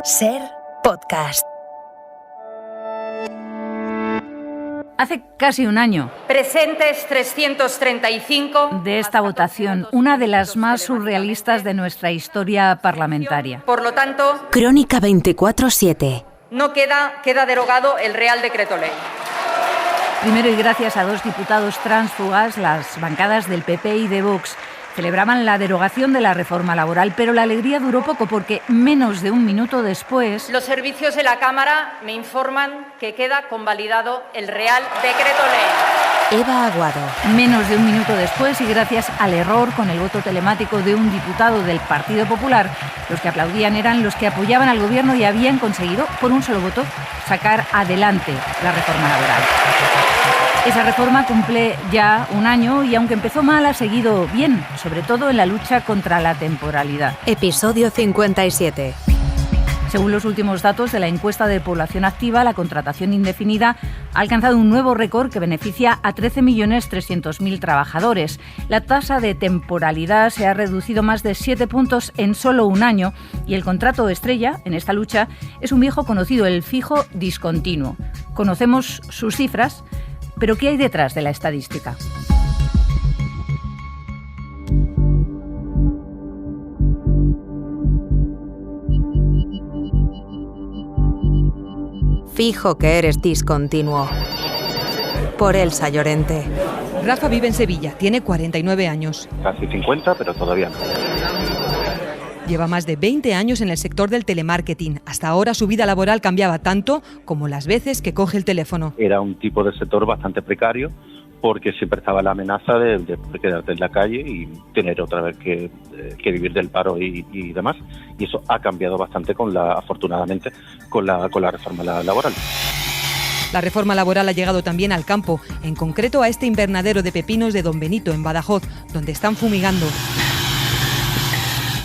SER Podcast. Hace casi un año. Presentes 335. De esta votación, una de las más surrealistas de nuestra historia parlamentaria. Por lo tanto, Crónica 24/7. No queda derogado el Real Decreto Ley. Primero, y gracias a dos diputados tránsfugas, las bancadas del PP y de Vox celebraban la derogación de la reforma laboral, pero la alegría duró poco porque menos de un minuto después... Los servicios de la Cámara me informan que queda convalidado el Real Decreto Ley. Eva Aguado. Menos de un minuto después, y gracias al error con el voto telemático de un diputado del Partido Popular, los que aplaudían eran los que apoyaban al Gobierno y habían conseguido, por un solo voto, sacar adelante la reforma laboral. Esa reforma cumple ya un año y aunque empezó mal ha seguido bien, sobre todo en la lucha contra la temporalidad. Episodio 57. Según los últimos datos de la encuesta de población activa, la contratación indefinida ha alcanzado un nuevo récord que beneficia a 13.300.000 trabajadores. La tasa de temporalidad se ha reducido más de 7 puntos en solo un año y el contrato estrella en esta lucha es un viejo conocido, el fijo discontinuo. Conocemos sus cifras, pero ¿qué hay detrás de la estadística? Fijo que eres discontinuo. Por Elsa Llorente. Rafa vive en Sevilla, tiene 49 años. Casi 50, pero todavía no. Lleva más de 20 años en el sector del telemarketing. Hasta ahora su vida laboral cambiaba tanto como las veces que coge el teléfono. Era un tipo de sector bastante precario porque siempre estaba la amenaza de quedarte en la calle y tener otra vez que vivir del paro y demás. Y eso ha cambiado bastante afortunadamente con la reforma laboral. La reforma laboral ha llegado también al campo, en concreto a este invernadero de pepinos de Don Benito, en Badajoz, donde están fumigando.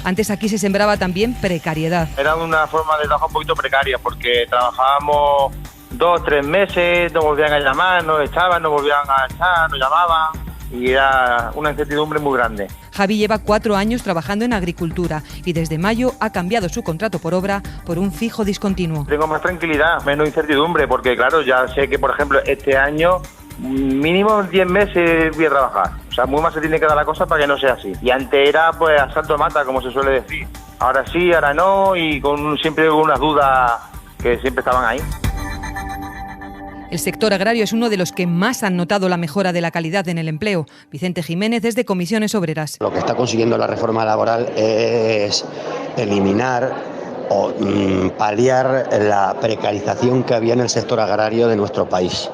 Antes aquí se sembraba también precariedad. Era una forma de trabajo un poquito precaria porque trabajábamos 2 o 3 meses, nos volvían a llamar, nos echaban, nos volvían a echar, nos llamaban y era una incertidumbre muy grande. Javi lleva 4 años trabajando en agricultura y desde mayo ha cambiado su contrato por obra por un fijo discontinuo. Tengo más tranquilidad, menos incertidumbre porque claro, ya sé que por ejemplo este año mínimo 10 meses voy a trabajar. O sea, muy más se tiene que dar la cosa para que no sea así. Y antes era pues asalto a mata, como se suele decir. Ahora sí, ahora no, y siempre con unas dudas que siempre estaban ahí. El sector agrario es uno de los que más han notado la mejora de la calidad en el empleo. Vicente Jiménez es de Comisiones Obreras. Lo que está consiguiendo la reforma laboral es eliminar o paliar la precarización que había en el sector agrario de nuestro país,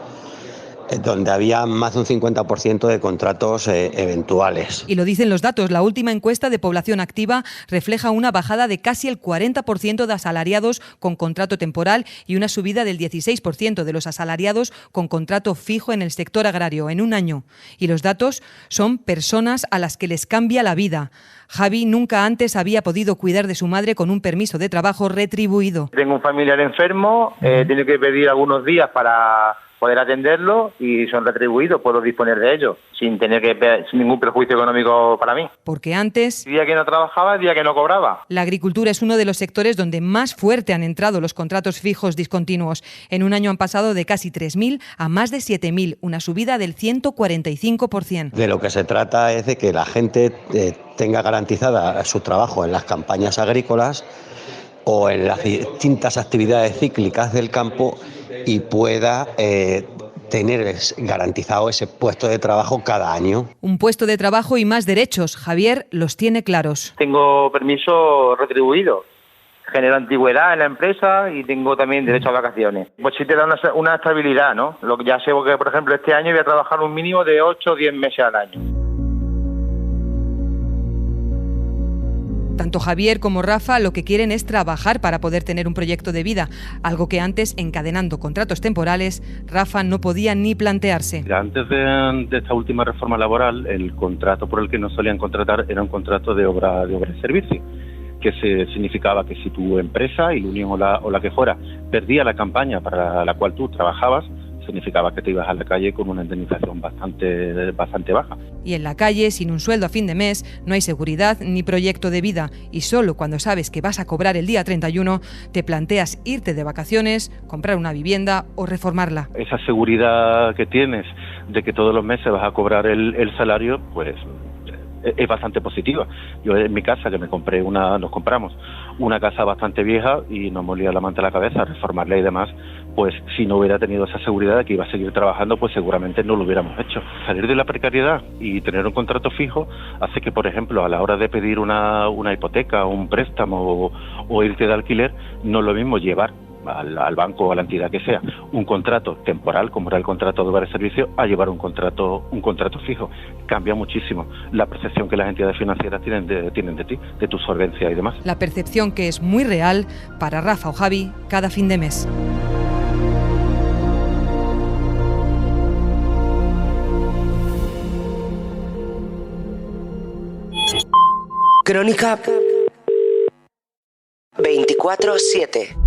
donde había más de un 50% de contratos eventuales. Y lo dicen los datos. La última encuesta de población activa refleja una bajada de casi el 40% de asalariados con contrato temporal y una subida del 16% de los asalariados con contrato fijo en el sector agrario en un año. Y los datos son personas a las que les cambia la vida. Javi nunca antes había podido cuidar de su madre con un permiso de trabajo retribuido. Tengo un familiar enfermo, tengo que pedir algunos días para poder atenderlo y son retribuidos, puedo disponer de ellos sin ningún perjuicio económico para mí. Porque antes, día que no trabajaba, día que no cobraba. La agricultura es uno de los sectores donde más fuerte han entrado los contratos fijos discontinuos. En un año han pasado de casi 3.000 a más de 7.000, una subida del 145%. De lo que se trata es de que la gente tenga garantizada su trabajo en las campañas agrícolas o en las distintas actividades cíclicas del campo y pueda tener garantizado ese puesto de trabajo cada año. Un puesto de trabajo y más derechos. Javier los tiene claros. Tengo permiso retribuido, genero antigüedad en la empresa y tengo también derecho a vacaciones. Pues sí te da una estabilidad, ¿no? Lo que ya sé que, por ejemplo, este año voy a trabajar un mínimo de 8 o 10 meses al año. Tanto Javier como Rafa lo que quieren es trabajar para poder tener un proyecto de vida, algo que antes, encadenando contratos temporales, Rafa no podía ni plantearse. Antes de esta última reforma laboral, el contrato por el que nos solían contratar era un contrato de obra y servicio, que significaba que si tu empresa, Ilunion o la que fuera, perdía la campaña para la cual tú trabajabas, significaba que te ibas a la calle con una indemnización bastante baja. Y en la calle, sin un sueldo a fin de mes, no hay seguridad ni proyecto de vida, y solo cuando sabes que vas a cobrar el día 31 te planteas irte de vacaciones, comprar una vivienda o reformarla. Esa seguridad que tienes de que todos los meses vas a cobrar el salario, pues es bastante positiva. Yo en mi casa, que nos compramos una casa bastante vieja y nos molía la manta a la cabeza, reformarla y demás, pues si no hubiera tenido esa seguridad de que iba a seguir trabajando, pues seguramente no lo hubiéramos hecho. Salir de la precariedad y tener un contrato fijo hace que, por ejemplo, a la hora de pedir una hipoteca, un préstamo o irte de alquiler, no es lo mismo llevar al banco o a la entidad que sea un contrato temporal, como era el contrato de hogar y servicio, a llevar un contrato fijo. Cambia muchísimo la percepción que las entidades financieras tienen de ti, de tu solvencia y demás. La percepción que es muy real para Rafa o Javi cada fin de mes. Crónica 24/7.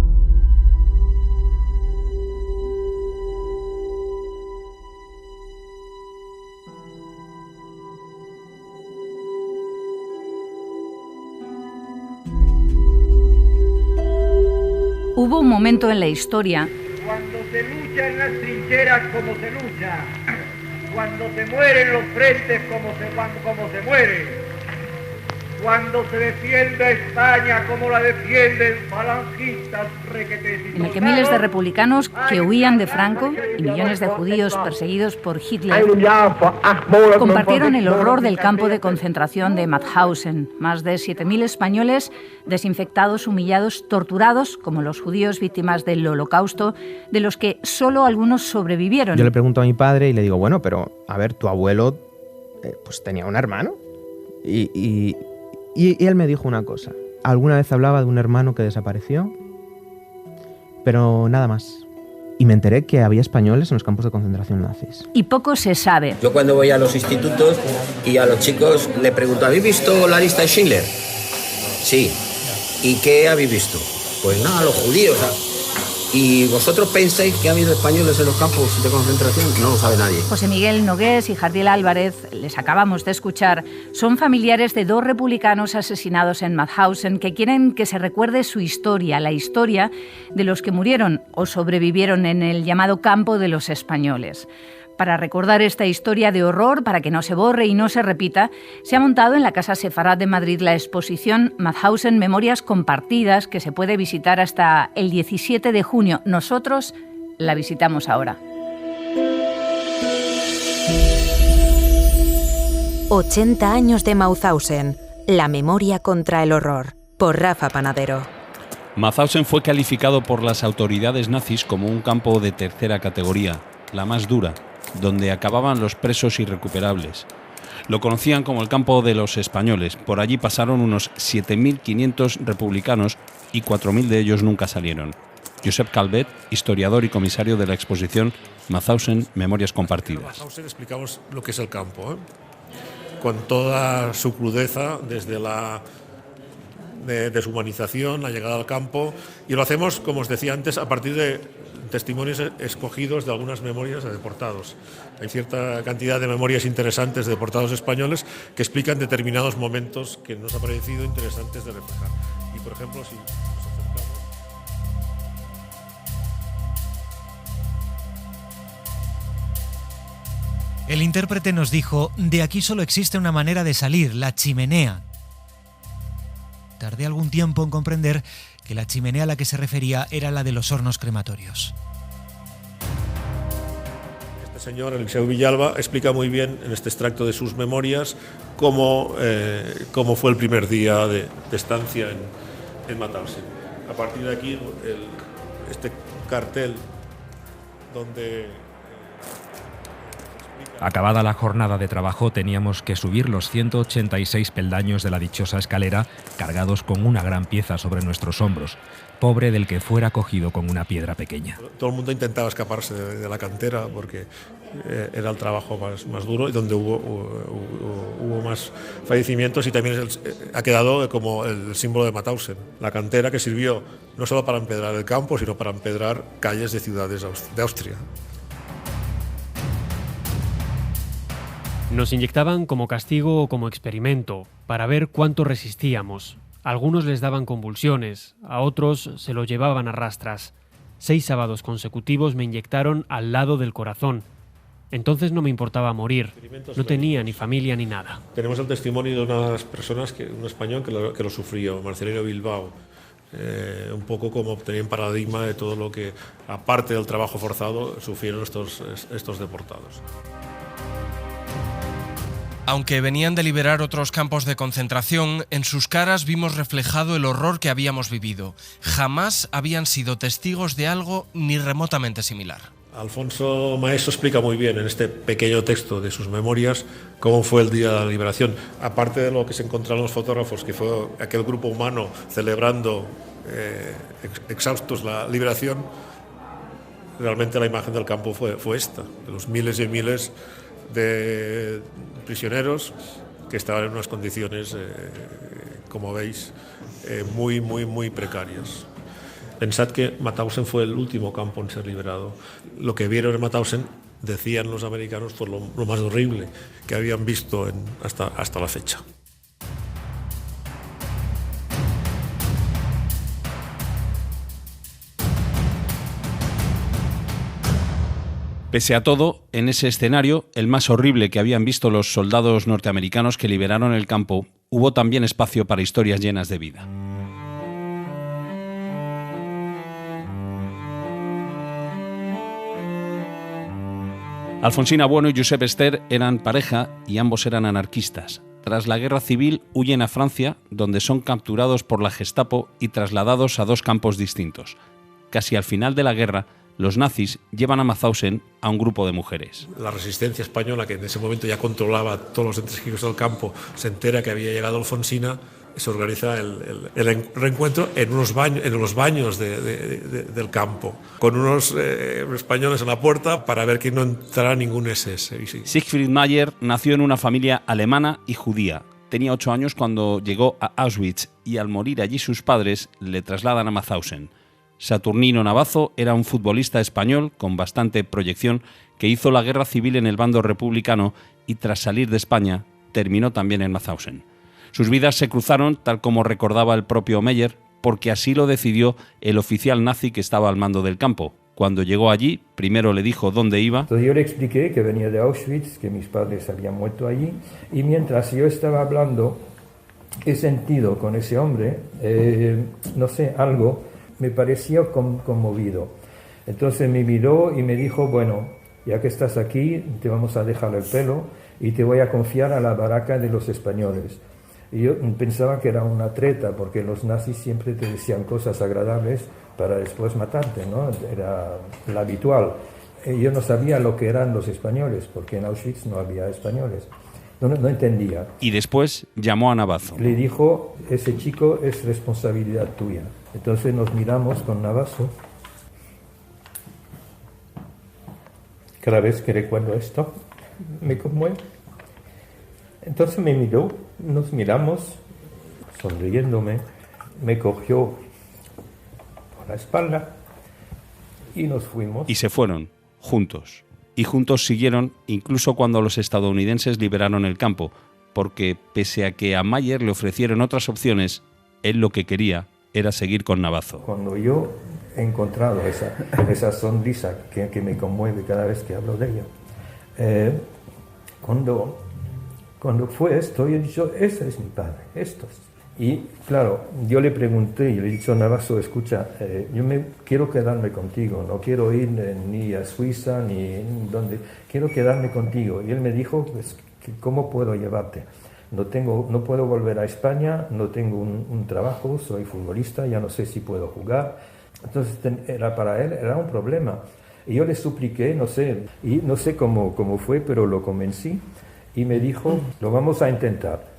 Hubo un momento en la historia cuando se lucha en las trincheras como se lucha, cuando se mueren los frentes como se muere, cuando se defiende a España como la defienden falangistas requetes. En el que miles de republicanos que huían de Franco y millones de judíos perseguidos por Hitler compartieron el horror del campo de concentración de Mauthausen. Más de 7.000 españoles desinfectados, humillados, torturados, como los judíos víctimas del Holocausto, de los que solo algunos sobrevivieron. Yo le pregunto a mi padre y le digo, bueno, pero a ver, tu abuelo pues tenía un hermano. Y él me dijo una cosa. Alguna vez hablaba de un hermano que desapareció, pero nada más. Y me enteré que había españoles en los campos de concentración nazis. Y poco se sabe. Yo cuando voy a los institutos y a los chicos le pregunto, ¿habéis visto la lista de Schindler? Sí. ¿Y qué habéis visto? Pues nada, los judíos. ¿Y vosotros pensáis que ha habido españoles en los campos de concentración? No lo sabe nadie. José Miguel Nogués y Jardiel Álvarez, les acabamos de escuchar, son familiares de 2 republicanos asesinados en Mauthausen que quieren que se recuerde su historia, la historia de los que murieron o sobrevivieron en el llamado campo de los españoles. Para recordar esta historia de horror, para que no se borre y no se repita, se ha montado en la Casa Sefarad de Madrid la exposición Mauthausen Memorias Compartidas, que se puede visitar hasta el 17 de junio. Nosotros la visitamos ahora. 80 años de Mauthausen, la memoria contra el horror, por Rafa Panadero. Mauthausen fue calificado por las autoridades nazis como un campo de tercera categoría, la más dura, donde acababan los presos irrecuperables. Lo conocían como el campo de los españoles. Por allí pasaron unos 7.500 republicanos y 4.000 de ellos nunca salieron. Josep Calvet, historiador y comisario de la exposición Mauthausen Memorias Compartidas. En Mauthausen explicamos lo que es el campo, con toda su crudeza, desde la deshumanización, la llegada al campo, y lo hacemos, como os decía antes, a partir de testimonios escogidos de algunas memorias de deportados. Hay cierta cantidad de memorias interesantes de deportados españoles que explican determinados momentos que nos ha parecido interesantes de reflejar. Y, por ejemplo, si nos acercamos... El intérprete nos dijo, de aquí solo existe una manera de salir, la chimenea. Tardé algún tiempo en comprender que la chimenea a la que se refería era la de los hornos crematorios. Este señor, Eliseu Villalba, explica muy bien en este extracto de sus memorias cómo fue el primer día de estancia en Mauthausen. A partir de aquí, este cartel donde... Acabada la jornada de trabajo, teníamos que subir los 186 peldaños de la dichosa escalera, cargados con una gran pieza sobre nuestros hombros, pobre del que fuera cogido con una piedra pequeña. Todo el mundo intentaba escaparse de la cantera porque era el trabajo más duro y donde hubo más fallecimientos, y también ha quedado como el símbolo de Mauthausen. La cantera que sirvió no solo para empedrar el campo, sino para empedrar calles de ciudades de Austria. Nos inyectaban como castigo o como experimento, para ver cuánto resistíamos. A algunos les daban convulsiones, a otros se lo llevaban a rastras. 6 sábados consecutivos me inyectaron al lado del corazón. Entonces no me importaba morir, no tenía ni familia ni nada. Tenemos el testimonio de unas personas, un español que lo sufrió, Marcelino Bilbao. Un poco como obtener un paradigma de todo lo que, aparte del trabajo forzado, sufrieron estos deportados. Aunque venían de liberar otros campos de concentración, en sus caras vimos reflejado el horror que habíamos vivido. Jamás habían sido testigos de algo ni remotamente similar. Alfonso Maeso explica muy bien en este pequeño texto de sus memorias cómo fue el día de la liberación. Aparte de lo que se encontraron los fotógrafos, que fue aquel grupo humano celebrando exhaustos la liberación, realmente la imagen del campo fue esta, de los miles y miles de prisioneros que estaban en unas condiciones, como veis, muy, muy, muy precarias. Pensad que Mauthausen fue el último campo en ser liberado. Lo que vieron en Mauthausen, decían los americanos, fue lo más horrible que habían visto hasta la fecha. Pese a todo, en ese escenario, el más horrible que habían visto los soldados norteamericanos que liberaron el campo, hubo también espacio para historias llenas de vida. Alfonsina Bueno y Josep Ester eran pareja y ambos eran anarquistas. Tras la guerra civil huyen a Francia, donde son capturados por la Gestapo y trasladados a 2 campos distintos. Casi al final de la guerra, los nazis llevan a Mauthausen a un grupo de mujeres. La resistencia española, que en ese momento ya controlaba todos los entresijos del campo, se entera que había llegado Alfonsina, se organiza el reencuentro en los baños del campo, con unos españoles en la puerta para ver que no entrara ningún SS. Siegfried Mayer nació en una familia alemana y judía. Tenía 8 años cuando llegó a Auschwitz y al morir allí sus padres le trasladan a Mauthausen. Saturnino Navazo era un futbolista español con bastante proyección que hizo la guerra civil en el bando republicano y tras salir de España terminó también en Mauthausen. Sus vidas se cruzaron, tal como recordaba el propio Meyer, porque así lo decidió el oficial nazi que estaba al mando del campo. Cuando llegó allí, primero le dijo dónde iba. Entonces yo le expliqué que venía de Auschwitz, que mis padres habían muerto allí, y mientras yo estaba hablando, he sentido con ese hombre, no sé, algo me pareció conmovido. Entonces me miró y me dijo, bueno, ya que estás aquí, te vamos a dejar el pelo y te voy a confiar a la baraca de los españoles. Y yo pensaba que era una treta, porque los nazis siempre te decían cosas agradables para después matarte, ¿no? Era lo habitual. Yo no sabía lo que eran los españoles, porque en Auschwitz no había españoles. No entendía. Y después llamó a Navazo. Le dijo, ese chico es responsabilidad tuya. Entonces nos miramos con Navazo. Cada vez que recuerdo esto, me conmueve. Entonces me miró, nos miramos, sonriéndome, me cogió por la espalda y nos fuimos. Y se fueron, juntos. Y juntos siguieron incluso cuando los estadounidenses liberaron el campo, porque pese a que a Mayer le ofrecieron otras opciones, él lo que quería era seguir con Navazo. Cuando yo he encontrado esa sonrisa que me conmueve cada vez que hablo de ella, cuando fue esto, yo he dicho, ese es mi padre, estos. Y claro, yo le pregunté, yo le he dicho a Navazo, escucha, yo quiero quedarme contigo, no quiero ir ni a Suiza ni donde, quiero quedarme contigo. Y él me dijo, pues, ¿cómo puedo llevarte? No puedo volver a España, no tengo un trabajo, soy futbolista, ya no sé si puedo jugar. Entonces para él era un problema. Y yo le supliqué, no sé cómo fue, pero lo convencí. Y me dijo, lo vamos a intentar.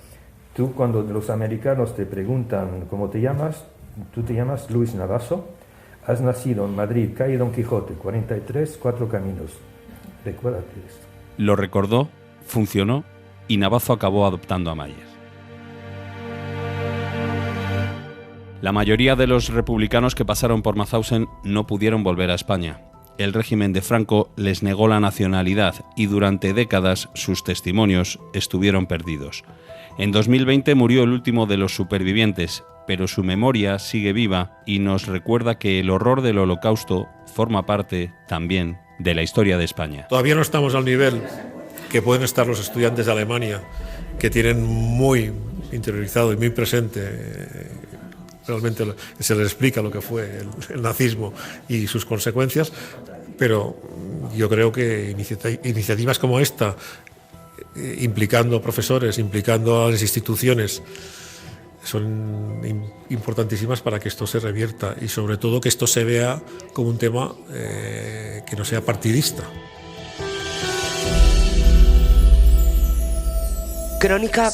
Tú, cuando los americanos te preguntan cómo te llamas, tú te llamas Luis Navazo, has nacido en Madrid, calle Don Quijote, 43, 4 Caminos. Recuérdate esto. Lo recordó, funcionó y Navazo acabó adoptando a Mayer. La mayoría de los republicanos que pasaron por Mauthausen no pudieron volver a España. el régimen de Franco les negó la nacionalidad y durante décadas sus testimonios estuvieron perdidos. En 2020 murió el último de los supervivientes, pero su memoria sigue viva y nos recuerda que el horror del Holocausto forma parte también de la historia de España. Todavía no estamos al nivel que pueden estar los estudiantes de Alemania, que tienen muy interiorizado y muy presente, realmente se les explica lo que fue el nazismo y sus consecuencias, pero yo creo que iniciativas como esta, implicando profesores, implicando a las instituciones, son importantísimas para que esto se revierta y sobre todo que esto se vea como un tema que no sea partidista. Crónica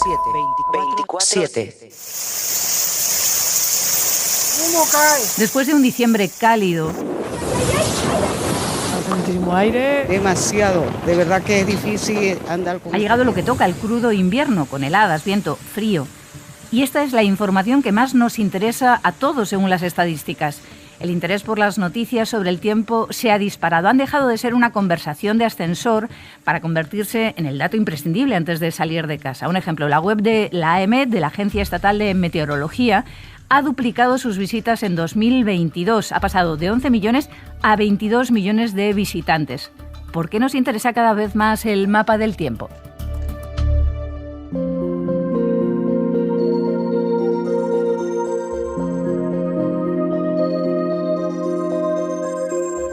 24/7. Después de un diciembre cálido, aire demasiado, de verdad que es difícil andar con... Ha llegado lo que toca, el crudo invierno, con heladas, viento, frío. Y esta es la información que más nos interesa a todos según las estadísticas. El interés por las noticias sobre el tiempo se ha disparado. Han dejado de ser una conversación de ascensor para convertirse en el dato imprescindible antes de salir de casa. Un ejemplo, la web de la AEMET, de la Agencia Estatal de Meteorología, ha duplicado sus visitas en 2022. Ha pasado de 11 millones a 22 millones de visitantes. ¿Por qué nos interesa cada vez más el mapa del tiempo?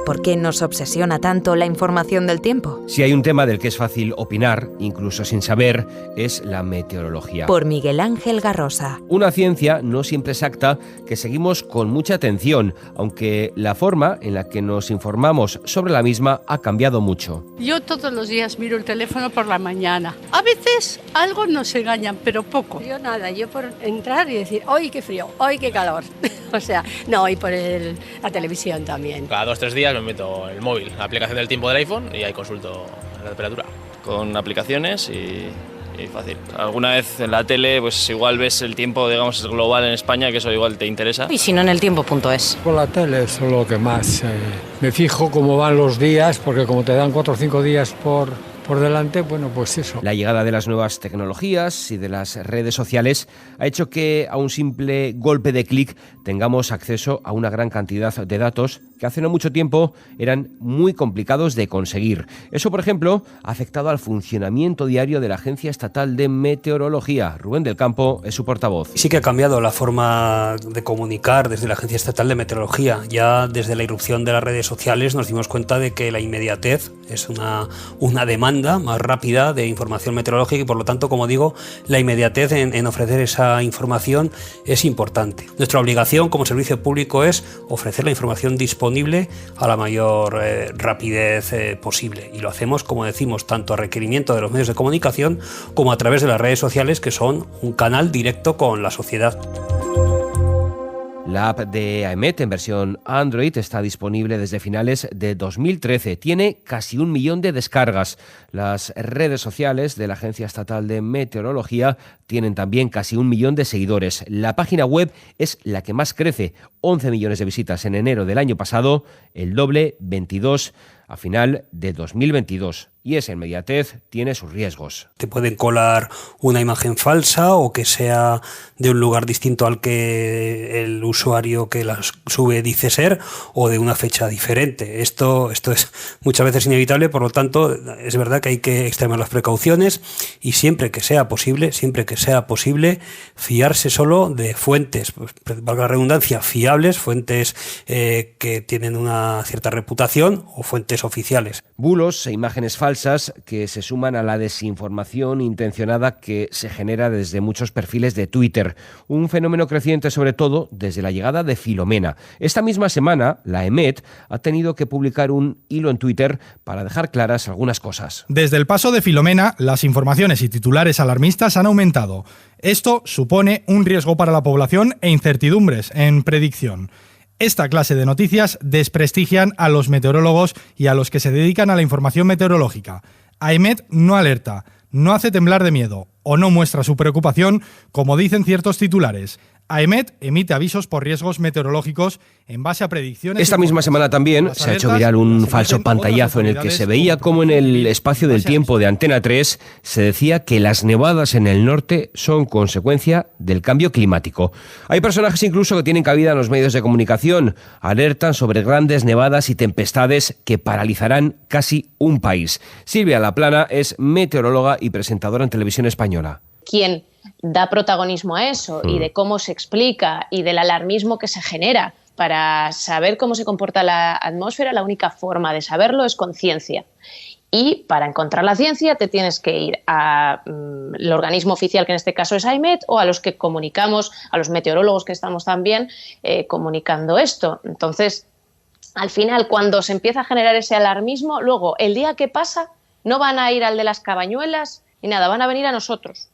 ¿Por qué nos obsesiona tanto la información del tiempo? Si hay un tema del que es fácil opinar, incluso sin saber, es la meteorología. Por Miguel Ángel Garrosa. Una ciencia no siempre exacta que seguimos con mucha atención, aunque la forma en la que nos informamos sobre la misma ha cambiado mucho. Yo todos los días miro el teléfono por la mañana. A veces algo nos engañan, pero poco. Yo nada, yo por entrar y decir, ¡ay, qué frío! ¡Ay, qué calor! O sea, no, y por la televisión también. Cada 2 o 3 días me meto el móvil, la aplicación del tiempo del iPhone y ahí consulto la temperatura. Con aplicaciones y fácil. Alguna vez en la tele, pues igual ves el tiempo, digamos, global en España, que eso igual te interesa. Y si no, en eltiempo.es. Por la tele es lo que más me fijo cómo van los días, porque como te dan 4 o 5 días por delante, bueno, pues eso. La llegada de las nuevas tecnologías y de las redes sociales ha hecho que a un simple golpe de clic tengamos acceso a una gran cantidad de datos que hace no mucho tiempo eran muy complicados de conseguir. Eso, por ejemplo, ha afectado al funcionamiento diario de la Agencia Estatal de Meteorología. Rubén del Campo es su portavoz. Sí que ha cambiado la forma de comunicar desde la Agencia Estatal de Meteorología. Ya desde la irrupción de las redes sociales nos dimos cuenta de que la inmediatez es una demanda más rápida de información meteorológica y, por lo tanto, como digo, la inmediatez en ofrecer esa información es importante. Nuestra obligación como servicio público es ofrecer la información disponible a la mayor rapidez posible, y lo hacemos, como decimos, tanto a requerimiento de los medios de comunicación como a través de las redes sociales, que son un canal directo con la sociedad. La app de AEMET en versión Android está disponible desde finales de 2013. Tiene casi 1 millón de descargas. Las redes sociales de la Agencia Estatal de Meteorología tienen también casi 1 millón de seguidores. La página web es la que más crece, 11 millones de visitas en enero del año pasado, el doble, 22 a final de 2022. Y esa inmediatez tiene sus riesgos. Te pueden colar una imagen falsa o que sea de un lugar distinto al que el usuario que la sube dice ser, o de una fecha diferente. Esto es muchas veces inevitable, por lo tanto es verdad que hay que extremar las precauciones y siempre que sea posible, fiarse solo de fuentes, pues, valga la redundancia, fiables, fuentes que tienen una cierta reputación o fuentes oficiales. Bulos e imágenes falsas que se suman a la desinformación intencionada que se genera desde muchos perfiles de Twitter. Un fenómeno creciente, sobre todo, desde la llegada de Filomena. Esta misma semana, la AEMET ha tenido que publicar un hilo en Twitter para dejar claras algunas cosas. Desde el paso de Filomena, las informaciones y titulares alarmistas han aumentado. Esto supone un riesgo para la población e incertidumbres en predicción. Esta clase de noticias desprestigian a los meteorólogos y a los que se dedican a la información meteorológica. AEMET no alerta, no hace temblar de miedo o no muestra su preocupación, como dicen ciertos titulares. AEMET emite avisos por riesgos meteorológicos en base a predicciones. Esta misma semana también se ha hecho viral un falso pantallazo en el que se veía cómo en el espacio del tiempo de Antena 3 se decía que las nevadas en el norte son consecuencia del cambio climático. Hay personajes incluso que tienen cabida en los medios de comunicación, alertan sobre grandes nevadas y tempestades que paralizarán casi un país. Silvia Laplana es meteoróloga y presentadora en Televisión Española. ¿Quién da protagonismo a eso y de cómo se explica y del alarmismo que se genera para saber cómo se comporta la atmósfera? La única forma de saberlo es con ciencia. Y para encontrar la ciencia te tienes que ir al organismo oficial, que en este caso es AEMET, o a los que comunicamos, a los meteorólogos que estamos también comunicando esto. Entonces, al final, cuando se empieza a generar ese alarmismo, luego, el día que pasa, no van a ir al de las cabañuelas ni nada, van a venir a nosotros.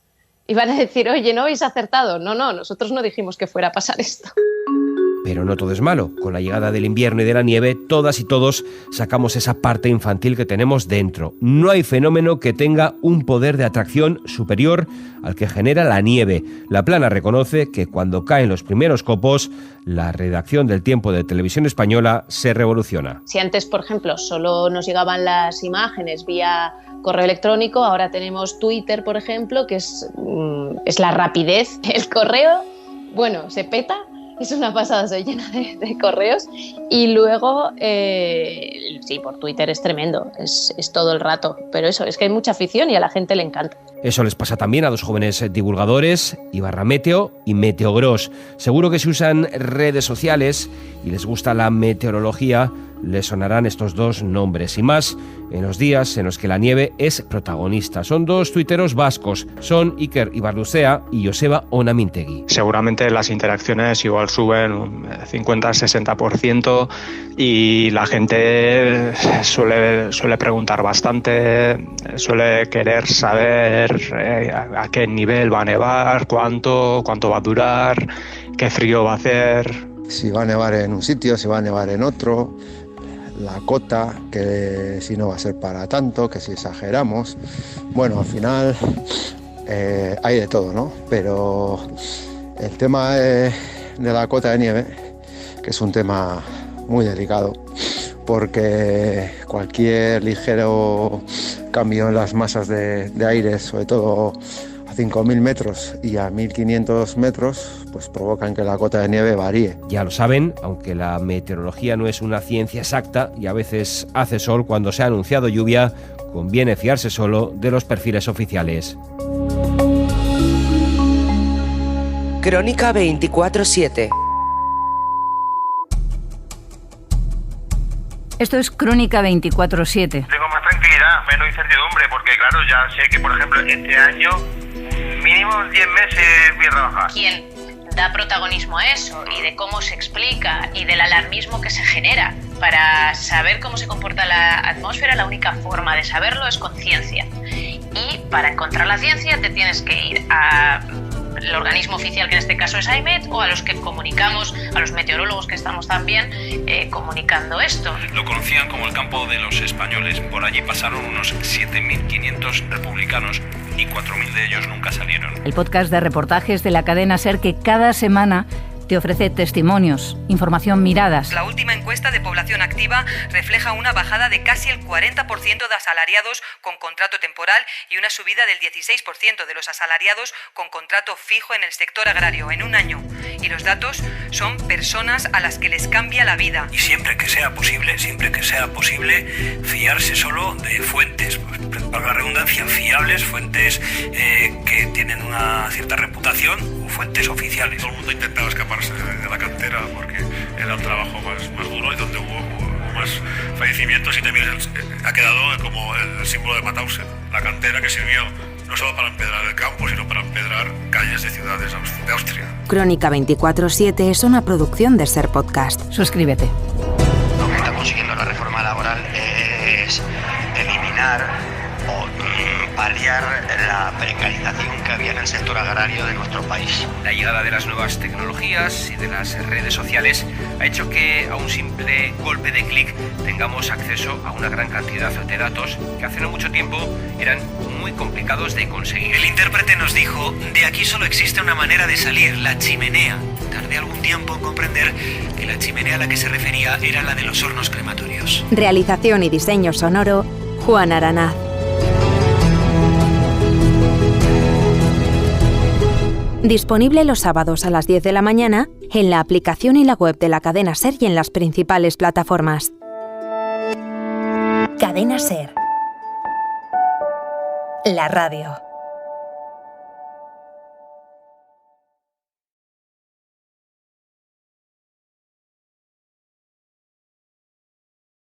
Y van a decir, oye, ¿no habéis acertado? No, nosotros no dijimos que fuera a pasar esto. Pero no todo es malo. Con la llegada del invierno y de la nieve, todas y todos sacamos esa parte infantil que tenemos dentro. No hay fenómeno que tenga un poder de atracción superior al que genera la nieve. Laplana reconoce que cuando caen los primeros copos, la redacción del Tiempo de Televisión Española se revoluciona. Si antes, por ejemplo, solo nos llegaban las imágenes vía correo electrónico, ahora tenemos Twitter, por ejemplo, que es la rapidez. El correo, bueno, se peta. Es una pasada, se llena de correos. Y luego, sí, por Twitter es tremendo, es todo el rato. Pero eso, es que hay mucha afición y a la gente le encanta. Eso les pasa también a dos jóvenes divulgadores, Ibarrameteo y Meteogros. Seguro que si usan redes sociales y les gusta la meteorología, les sonarán estos dos nombres. Y más en los días en los que la nieve es protagonista. Son dos tuiteros vascos, son Iker Ibarduzea y Joseba Onamintegi. Seguramente las interacciones igual suben un 50-60% y la gente suele preguntar bastante, suele querer saber a qué nivel va a nevar, cuánto va a durar, qué frío va a hacer. Si va a nevar en un sitio, si va a nevar en otro, la cota, que si no va a ser para tanto, que si exageramos. Bueno, al final hay de todo, ¿no? Pero el tema de la cota de nieve, que es un tema muy delicado, porque cualquier ligero cambio en las masas de aire, sobre todo a 5.000 metros y a 1.500 metros, pues provocan que la cota de nieve varíe. Ya lo saben, aunque la meteorología no es una ciencia exacta y a veces hace sol cuando se ha anunciado lluvia, conviene fiarse solo de los perfiles oficiales. Crónica 24/7. Esto es Crónica 24/7. Tengo más tranquilidad, menos incertidumbre, porque claro, ya sé que por ejemplo este año mínimo 10 meses voy a trabajar. ¿Quién da protagonismo a eso y de cómo se explica y del alarmismo que se genera para saber cómo se comporta la atmósfera? La única forma de saberlo es con ciencia. Y para encontrar la ciencia te tienes que ir al organismo oficial, que en este caso es AEMET, o a los que comunicamos, a los meteorólogos que estamos también comunicando esto. Lo conocían como el campo de los españoles. Por allí pasaron unos 7.500 republicanos y 4.000 de ellos nunca salieron. El podcast de reportajes de la cadena SER que cada semana te ofrece testimonios, información, miradas. La última encuesta de población activa refleja una bajada de casi el 40% de asalariados con contrato temporal y una subida del 16% de los asalariados con contrato fijo en el sector agrario en un año. Y los datos son personas a las que les cambia la vida. Y siempre que sea posible, fiarse solo de fuentes, para la redundancia, fiables, fuentes que tienen una cierta reputación o fuentes oficiales. Todo el mundo intentaba escaparse de la cantera porque era el trabajo más duro y donde hubo más fallecimientos, y también ha quedado como el símbolo de Mauthausen, la cantera que sirvió no solo para empedrar el campo, sino para empedrar calles de ciudades de Austria. Crónica 24/7 es una producción de SER Podcast. Suscríbete. Lo que está consiguiendo la reforma laboral es eliminar o paliar la precarización que había en el sector agrario de nuestro país. La llegada de las nuevas tecnologías y de las redes sociales ha hecho que a un simple golpe de clic tengamos acceso a una gran cantidad de datos que hace no mucho tiempo eran muy complicados de conseguir. El intérprete nos dijo: de aquí solo existe una manera de salir, la chimenea. Tardé algún tiempo en comprender que la chimenea a la que se refería era la de los hornos crematorios. Realización y diseño sonoro, Juan Aranaz. Disponible los sábados a las 10 de la mañana en la aplicación y la web de la cadena SER y en las principales plataformas. Cadena SER. La radio.